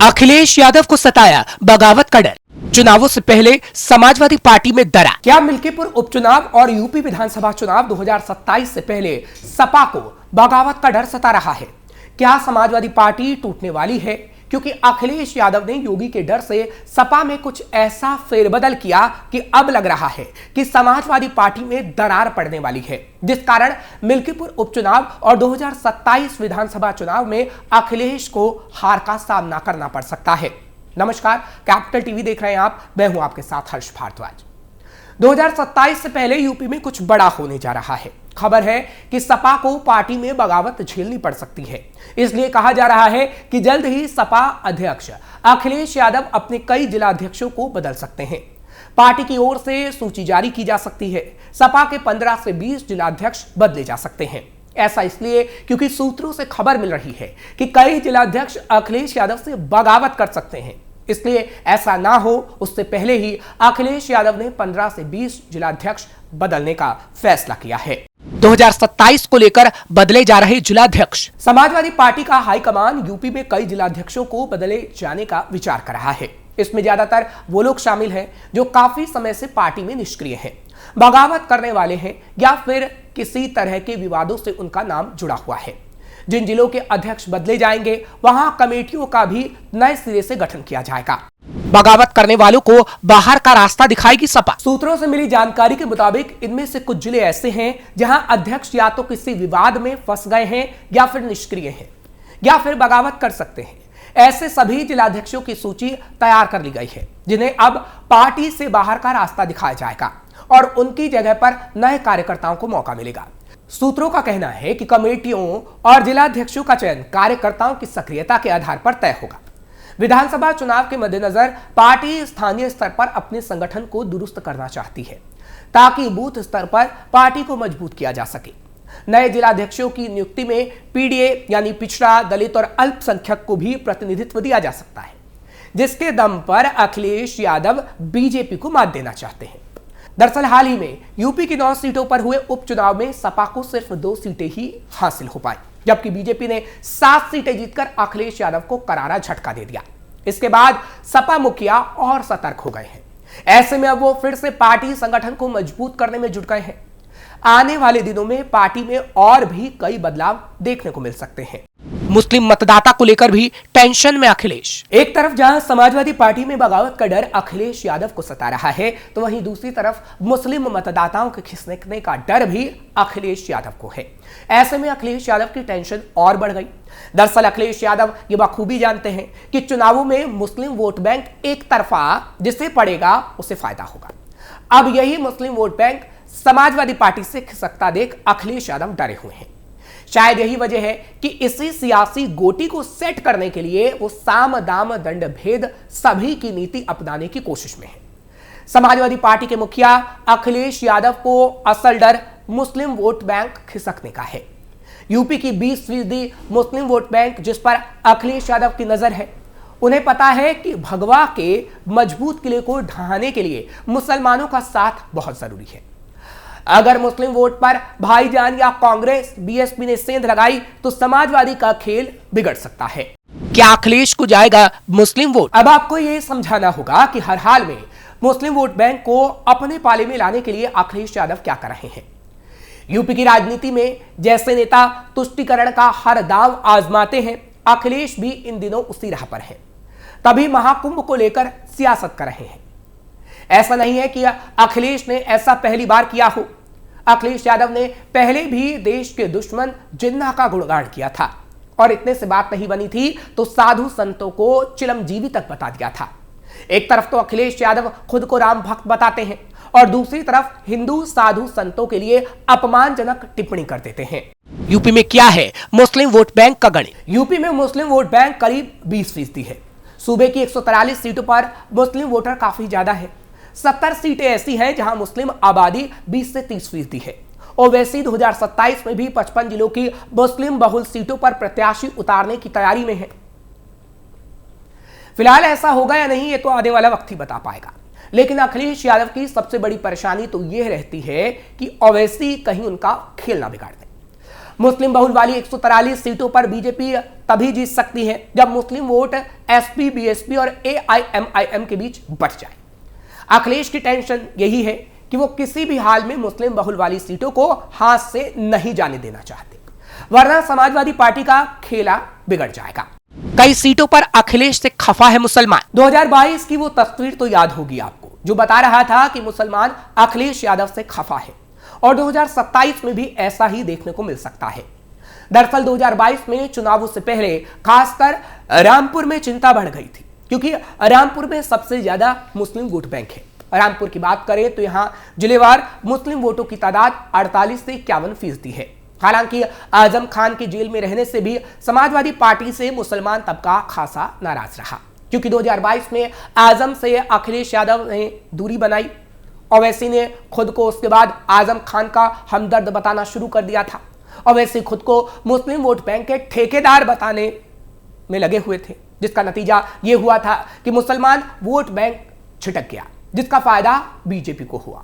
अखिलेश यादव को सताया बगावत का डर। चुनावों से पहले समाजवादी पार्टी में दरा। क्या मिल्कीपुर उपचुनाव और यूपी विधानसभा चुनाव 2027 से पहले सपा को बगावत का डर सता रहा है? क्या समाजवादी पार्टी टूटने वाली है? क्योंकि अखिलेश यादव ने योगी के डर से सपा में कुछ ऐसा फेरबदल किया कि अब लग रहा है कि समाजवादी पार्टी में दरार पड़ने वाली है, जिस कारण मिल्कीपुर उपचुनाव और 2027 विधानसभा चुनाव में अखिलेश को हार का सामना करना पड़ सकता है। नमस्कार, कैपिटल टीवी देख रहे हैं आप। मैं हूं आपके साथ हर्ष भारद्वाज। 2027 से पहले यूपी में कुछ बड़ा होने जा रहा है। खबर है कि सपा को पार्टी में बगावत झेलनी पड़ सकती है। इसलिए कहा जा रहा है कि जल्द ही सपा अध्यक्ष अखिलेश यादव अपने कई जिला अध्यक्षों को बदल सकते हैं। पार्टी की ओर से सूची जारी की जा सकती है। सपा के 15 से 20 जिला अध्यक्ष बदले जा सकते हैं। ऐसा इसलिए क्योंकि सूत्रों से खबर मिल रही है कि कई जिला अध्यक्ष अखिलेश यादव से बगावत कर सकते हैं। इसलिए ऐसा ना हो, उससे पहले ही अखिलेश यादव ने 15 से 20 जिलाध्यक्ष बदलने का फैसला किया है। 2027 को लेकर बदले जा रहे जिलाध्यक्ष। समाजवादी पार्टी का हाईकमान यूपी में कई जिलाध्यक्षों को बदले जाने का विचार कर रहा है। इसमें ज्यादातर वो लोग शामिल हैं जो काफी समय से पार्टी में निष्क्रिय हैं, बगावत करने वाले हैं या फिर किसी तरह के विवादों से उनका नाम जुड़ा हुआ है। जिन जिलों के अध्यक्ष बदले जाएंगे वहां कमेटियों का भी नए सिरे से गठन किया जाएगा। बगावत करने वालों को बाहर का रास्ता दिखाएगी सपा। सूत्रों से मिली जानकारी के मुताबिक इनमें से कुछ जिले ऐसे हैं जहां अध्यक्ष या तो किसी विवाद में फंस गए हैं या फिर निष्क्रिय हैं या फिर बगावत कर सकते हैं। ऐसे सभी जिलाध्यक्षों की सूची तैयार कर ली गई है, जिन्हें अब पार्टी से बाहर का रास्ता दिखाया जाएगा और उनकी जगह पर नए कार्यकर्ताओं को मौका मिलेगा। सूत्रों का कहना है कि कमेटियों और जिलाध्यक्षों का चयन कार्यकर्ताओं की सक्रियता के आधार पर तय होगा। विधानसभा चुनाव के मद्देनजर पार्टी स्थानीय स्तर पर अपने संगठन को दुरुस्त करना चाहती है ताकि बूथ स्तर पर पार्टी को मजबूत किया जा सके। नए जिलाध्यक्षों की नियुक्ति में पीडीए यानी पिछड़ा, दलित और अल्पसंख्यक को भी प्रतिनिधित्व दिया जा सकता है, जिसके दम पर अखिलेश यादव बीजेपी को मात देना चाहते हैं। दरअसल हाल ही में यूपी की 9 सीटों पर हुए उपचुनाव में सपा को सिर्फ 2 सीटें ही हासिल हो पाई, जबकि बीजेपी ने 7 सीटें जीतकर अखिलेश यादव को करारा झटका दे दिया। इसके बाद सपा मुखिया और सतर्क हो गए हैं। ऐसे में अब वो फिर से पार्टी संगठन को मजबूत करने में जुट गए हैं। आने वाले दिनों में पार्टी में और भी कई बदलाव देखने को मिल सकते हैं। मुस्लिम मतदाता को लेकर भी टेंशन में अखिलेश। एक तरफ जहां समाजवादी पार्टी में बगावत का डर अखिलेश यादव को सता रहा है, तो वहीं दूसरी तरफ मुस्लिम मतदाताओं के खिसकने का डर भी अखिलेश यादव को है। ऐसे में अखिलेश यादव की टेंशन और बढ़ गई। दरअसल अखिलेश यादव ये बखूबी जानते हैं कि चुनावों में मुस्लिम वोट बैंक एक तरफा जिसे पड़ेगा उसे फायदा होगा। अब यही मुस्लिम वोट बैंक समाजवादी पार्टी से खिसकता देख अखिलेश यादव डरे हुए हैं। शायद यही वजह है कि इसी सियासी गोटी को सेट करने के लिए वो साम दाम दंड भेद सभी की नीति अपनाने की कोशिश में है। समाजवादी पार्टी के मुखिया अखिलेश यादव को असल डर मुस्लिम वोट बैंक खिसकने का है। यूपी की 20% मुस्लिम वोट बैंक जिस पर अखिलेश यादव की नजर है, उन्हें पता है कि भगवा के मजबूत किले को ढहाने के लिए मुसलमानों का साथ बहुत जरूरी है। अगर मुस्लिम वोट पर भाईजान या कांग्रेस बीएसपी ने सेंध लगाई तो समाजवादी का खेल बिगड़ सकता है। क्या अखिलेश को जाएगा मुस्लिम वोट? अब आपको यह समझाना होगा कि हर हाल में मुस्लिम वोट बैंक को अपने पाले में लाने के लिए अखिलेश यादव क्या कर रहे हैं। यूपी की राजनीति में जैसे नेता तुष्टीकरण का हर दांव आजमाते हैं, अखिलेश भी इन दिनों उसी राह पर है। तभी महाकुंभ को लेकर सियासत कर रहे हैं। ऐसा नहीं है कि अखिलेश ने ऐसा पहली बार किया हो। अखिलेश यादव ने पहले भी देश के दुश्मन जिन्ना का गुणगान किया था और इतने से बात नहीं बनी थी तो साधु संतों को चिरंजीवी तक बता दिया था। एक तरफ तो अखिलेश यादव खुद को राम भक्त बताते हैं और दूसरी तरफ हिंदू साधु संतों के लिए अपमानजनक टिप्पणी कर देते हैं। यूपी में क्या है मुस्लिम वोट बैंक का गणित? यूपी में मुस्लिम वोट बैंक करीब 20% है। सूबे की 143 सीटों पर मुस्लिम वोटर काफी ज्यादा है। 70 सीटें ऐसी हैं जहां मुस्लिम आबादी 20 से 30% है। ओवैसी 2027 में भी 55 जिलों की मुस्लिम बहुल सीटों पर प्रत्याशी उतारने की तैयारी में है। फिलहाल ऐसा होगा या नहीं, ये तो आने वाला वक्त ही बता पाएगा। लेकिन अखिलेश यादव की सबसे बड़ी परेशानी तो यह रहती है कि ओवैसी कहीं उनका खेल ना बिगाड़ दे। मुस्लिम बहुल वाली 143 सीटों पर बीजेपी तभी जीत सकती है जब मुस्लिम वोट एसपी, बीएसपी और एआईएमआईएम के बीच बट जाए। अखिलेश की टेंशन यही है कि वो किसी भी हाल में मुस्लिम बहुल वाली सीटों को हाथ से नहीं जाने देना चाहते, वरना समाजवादी पार्टी का खेला बिगड़ जाएगा। कई सीटों पर अखिलेश से खफा है मुसलमान। 2022 की वो तस्वीर तो याद होगी आपको, जो बता रहा था कि मुसलमान अखिलेश यादव से खफा है, और 2027 में भी ऐसा ही देखने को मिल सकता है। दरअसल 2022 में चुनावों से पहले खासकर रामपुर में चिंता बढ़ गई थी, क्योंकि रामपुर में सबसे ज्यादा मुस्लिम वोट बैंक है। रामपुर की बात करें तो यहां जिलेवार मुस्लिम वोटों की तादाद 48 से 51% है। हालांकि आजम खान की जेल में रहने से भी समाजवादी पार्टी से मुसलमान तबका खासा नाराज रहा, क्योंकि 2022 में आजम से अखिलेश यादव ने दूरी बनाई। ओवैसी ने खुद को उसके बाद आजम खान का हमदर्द बताना शुरू कर दिया था। ओवैसी खुद को मुस्लिम वोट बैंक के ठेकेदार बताने में लगे हुए थे, जिसका नतीजा यह हुआ था कि मुसलमान वोट बैंक छिटक गया, जिसका फायदा बीजेपी को हुआ।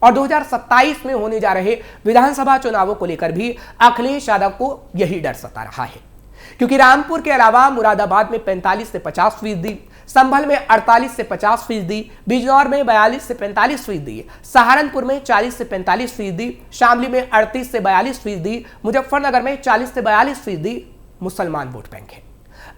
और 2027 में होने जा रहे विधानसभा चुनावों को लेकर भी अखिलेश यादव को यही डर सता रहा है, क्योंकि रामपुर के अलावा मुरादाबाद में 45 से 50%, संभल में 48 से 50%, बिजनौर में 42 से 45%, सहारनपुर में 40 से 45%, शामली में 38 से 42%, मुजफ्फरनगर में 40 से 42% मुसलमान वोट बैंक है।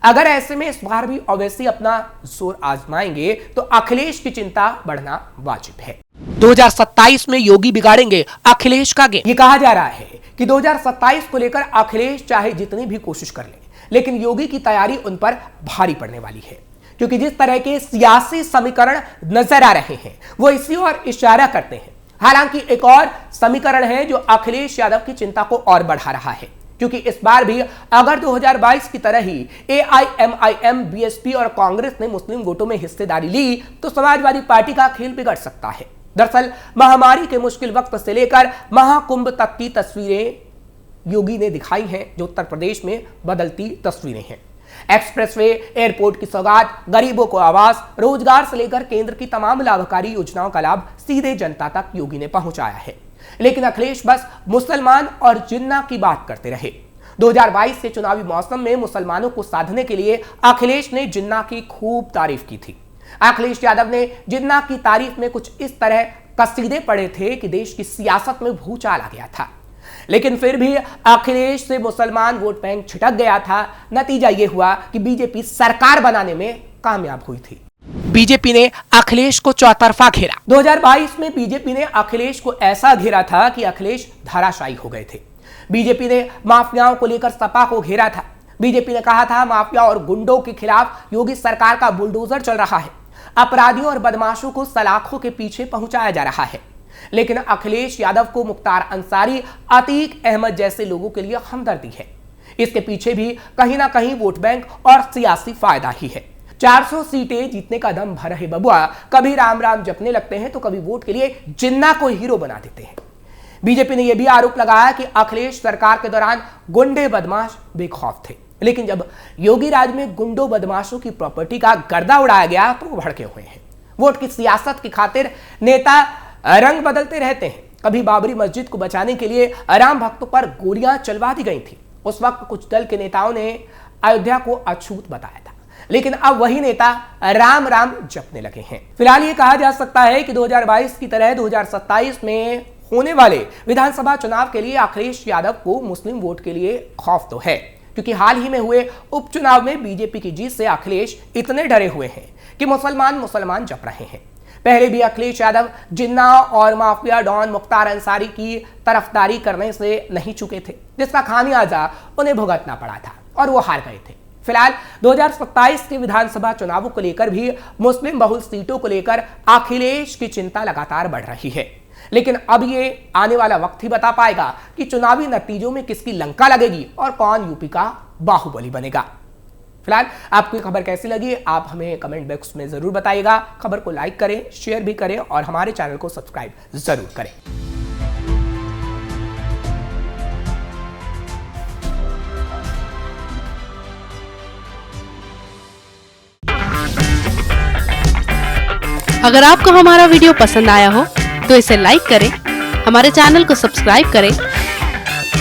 अगर ऐसे में इस बार भी ओवैसी अपना जोर आजमाएंगे तो अखिलेश की चिंता बढ़ना वाजिब है। 2027 में योगी बिगाड़ेंगे अखिलेश का गेम। ये कहा जा रहा है कि 2027 को लेकर अखिलेश चाहे जितनी भी कोशिश कर ले, लेकिन योगी की तैयारी उन पर भारी पड़ने वाली है, क्योंकि जिस तरह के सियासी समीकरण नजर आ रहे हैं वो इसी ओर इशारा करते हैं। हालांकि एक और समीकरण है जो अखिलेश यादव की चिंता को और बढ़ा रहा है, क्योंकि इस बार भी अगर 2022 की तरह ही एआईएमआईएम, बीएसपी और कांग्रेस ने मुस्लिम वोटों में हिस्सेदारी ली तो समाजवादी पार्टी का खेल बिगड़ सकता है। दरअसल महामारी के मुश्किल वक्त से लेकर महाकुंभ तक की तस्वीरें योगी ने दिखाई हैं, जो उत्तर प्रदेश में बदलती तस्वीरें हैं। एक्सप्रेसवे, एयरपोर्ट की सौगात, गरीबों को आवास, रोजगार से लेकर केंद्र की तमाम लाभकारी योजनाओं का लाभ सीधे जनता तक योगी ने पहुंचाया है। लेकिन अखिलेश बस मुसलमान और जिन्ना की बात करते रहे। 2022 के चुनावी मौसम में मुसलमानों को साधने के लिए अखिलेश ने जिन्ना की खूब तारीफ की थी। अखिलेश यादव ने जिन्ना की तारीफ में कुछ इस तरह कसीदे पढ़े थे कि देश की सियासत में भूचाल आ गया था। लेकिन फिर भी अखिलेश से मुसलमान वोट बैंक छिटक गया था। नतीजा यह हुआ कि बीजेपी सरकार बनाने में कामयाब हुई थी। बीजेपी ने अखिलेश को चौतरफा घेरा। 2022 में बीजेपी ने अखिलेश को ऐसा घेरा था कि अखिलेश धराशायी हो गए थे। बीजेपी ने माफियाओं को लेकर सपा को घेरा था। बीजेपी ने कहा था माफिया और गुंडों के खिलाफ योगी सरकार का बुलडोजर चल रहा है, अपराधियों और बदमाशों को सलाखों के पीछे पहुंचाया जा रहा है। लेकिन अखिलेश यादव को मुख्तार अंसारी, अतीक अहमद जैसे लोगों के लिए हमदर्दी है। इसके पीछे भी कहीं ना कहीं वोट बैंक और सियासी फायदा ही है। 400 सीटें जीतने का दम भर रहे बबुआ कभी राम राम जपने लगते हैं तो कभी वोट के लिए जिन्ना को हीरो बना देते हैं। बीजेपी ने यह भी आरोप लगाया कि अखिलेश सरकार के दौरान गुंडे बदमाश बेखौफ थे, लेकिन जब योगी राज में गुंडों बदमाशों की प्रॉपर्टी का गर्दा उड़ाया गया तो वो भड़के हुए हैं। वोट की सियासत की खातिर नेता रंग बदलते रहते हैं। कभी बाबरी मस्जिद को बचाने के लिए राम भक्तों पर गोलियां चलवा दी गई थी। उस वक्त कुछ दल के नेताओं ने अयोध्या को अछूत बताया था, लेकिन अब वही नेता राम राम जपने लगे हैं। फिलहाल ये कहा जा सकता है कि 2022 की तरह 2027 में होने वाले विधानसभा चुनाव के लिए अखिलेश यादव को मुस्लिम वोट के लिए खौफ तो है, क्योंकि हाल ही में हुए उपचुनाव में बीजेपी की जीत से अखिलेश इतने डरे हुए हैं कि मुसलमान जप रहे हैं। पहले भी अखिलेश यादव जिन्ना और माफिया डॉन मुख्तार अंसारी की तरफदारी करने से नहीं चुके थे, जिसका खामियाजा उन्हें भुगतना पड़ा था और वो हार गए थे। फिलहाल 2027 के विधानसभा चुनावों को लेकर भी मुस्लिम बहुल सीटों को लेकर अखिलेश की चिंता लगातार बढ़ रही है, लेकिन अब ये आने वाला वक्त ही बता पाएगा कि चुनावी नतीजों में किसकी लंका लगेगी और कौन यूपी का बाहुबली बनेगा। फिलहाल आपको ये खबर कैसी लगी आप हमें कमेंट बॉक्स में जरूर बताइएगा। खबर को लाइक करें, शेयर भी करें और हमारे चैनल को सब्सक्राइब जरूर करें। अगर आपको हमारा वीडियो पसंद आया हो तो इसे लाइक करें, हमारे चैनल को सब्सक्राइब करें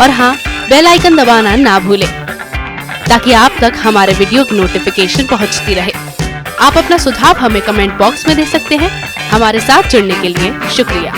और हाँ, बेल आइकन दबाना ना भूलें ताकि आप तक हमारे वीडियो की नोटिफिकेशन पहुंचती रहे। आप अपना सुझाव हमें कमेंट बॉक्स में दे सकते हैं। हमारे साथ जुड़ने के लिए शुक्रिया।